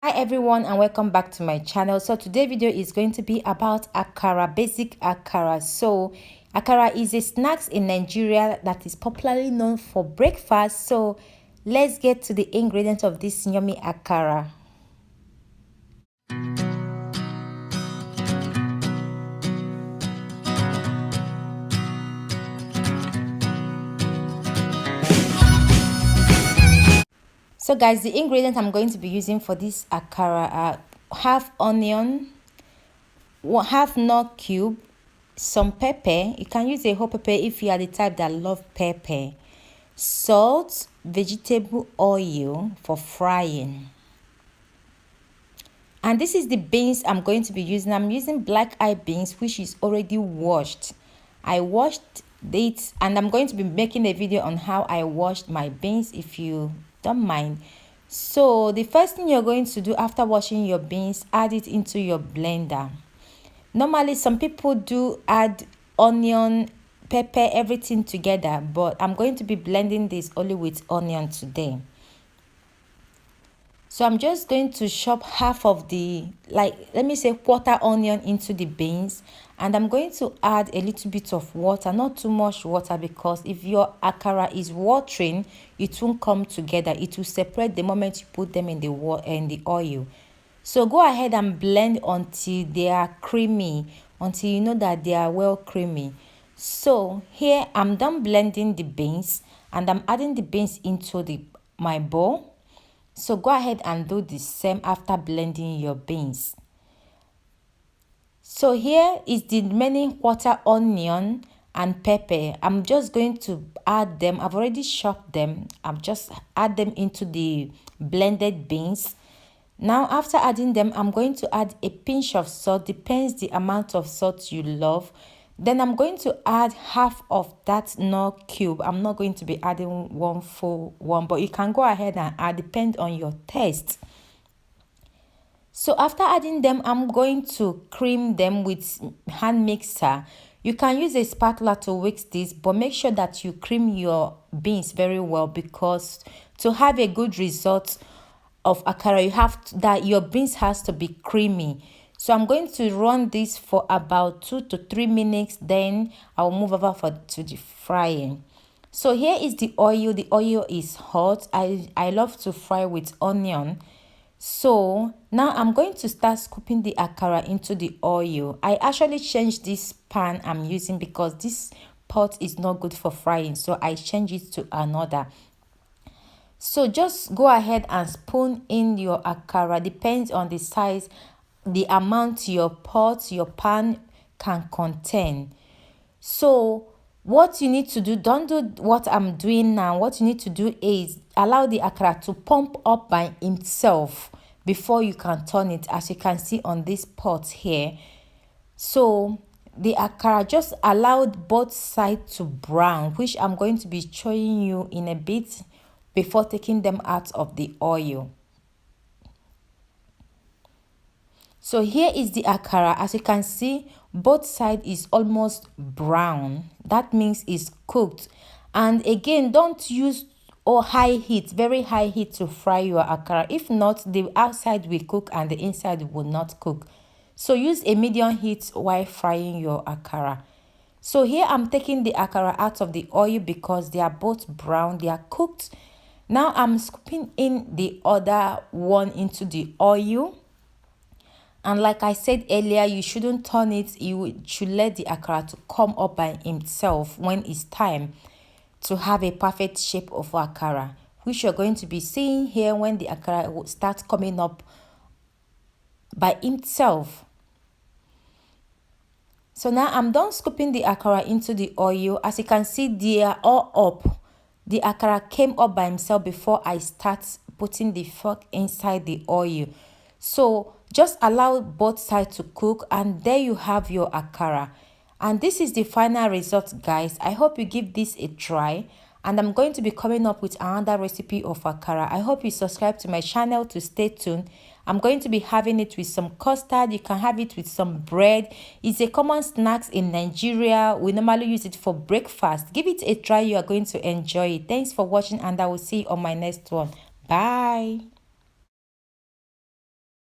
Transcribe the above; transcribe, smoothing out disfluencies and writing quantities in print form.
Hi everyone and welcome back to my channel. So today's video is going to be about akara, basic akara. So akara is a snack in Nigeria that is popularly known for breakfast. So let's get to the ingredients of this yummy akara. So guys, the ingredients I'm going to be using for this akara are half onion, half nut cube, some pepper. You can use a whole pepper if you are the type that love pepper, salt, vegetable oil for frying. And this is the beans I'm going to be using. I'm using black eye beans, which is already washed. I washed it and I'm going to be making a video on how I washed my beans if you don't mind. So the first thing you're going to do after washing your beans, add it into your blender. Normally some people do add onion, pepper, everything together, but I'm going to be blending this only with onion today. So I'm just going to chop half of the, let me say quarter onion into the beans, and I'm going to add a little bit of water, not too much water, because if your akara is watering, it won't come together. It will separate the moment you put them in the oil. So go ahead and blend until they are creamy, until you know that they are well creamy. So here I'm done blending the beans and I'm adding the beans into my bowl. So go ahead and do the same after blending your beans. So here is the remaining quarter onion and pepper. I'm just going to add them. I've already chopped them. I've just add them into the blended beans. Now after adding them, I'm going to add a pinch of salt. Depends the amount of salt you love. Then I'm going to add half of that nut cube. I'm not going to be adding one full one, but you can go ahead and add, depend on your taste. So after adding them, I'm going to cream them with hand mixer. You can use a spatula to whisk this, but make sure that you cream your beans very well, because to have a good result of akara, you have that your beans has to be creamy. So I'm going to run this for about 2 to 3 minutes. Then I'll move over to the frying. So here is the oil. The oil is hot. I love to fry with onion. So now I'm going to start scooping the akara into the oil. I actually changed this pan I'm using because this pot is not good for frying. So I changed it to another. So just go ahead and spoon in your akara. Depends on the size, the amount your pot, your pan can contain. So what you need to do, don't do what I'm doing now. What you need to do is allow the akara to pump up by itself before you can turn it, as you can see on this pot here. So the akara, just allow both sides to brown, which I'm going to be showing you in a bit before taking them out of the oil. So here is the akara. As you can see, both sides is almost brown. That means it's cooked. And again, don't use high heat, very high heat to fry your akara. If not, the outside will cook and the inside will not cook. So use a medium heat while frying your akara. So here I'm taking the akara out of the oil because they are both brown, they are cooked. Now I'm scooping in the other one into the oil. And like I said earlier, you shouldn't turn it. You should let the akara to come up by himself when it's time to have a perfect shape of akara, which you're going to be seeing here when the akara will start coming up by himself. So now I'm done scooping the akara into the oil. As you can see, they are all up. The akara came up by himself before I start putting the fork inside the oil. So just allow both sides to cook, and there you have your akara. And this is the final result, guys. I hope you give this a try, and I'm going to be coming up with another recipe of akara. I hope you subscribe to my channel to stay tuned. I'm going to be having it with some custard. You can have it with some bread. It's a common snack in Nigeria. We normally use it for breakfast. Give it a try. You are going to enjoy it. Thanks for watching, and I will see you on my next one. Bye.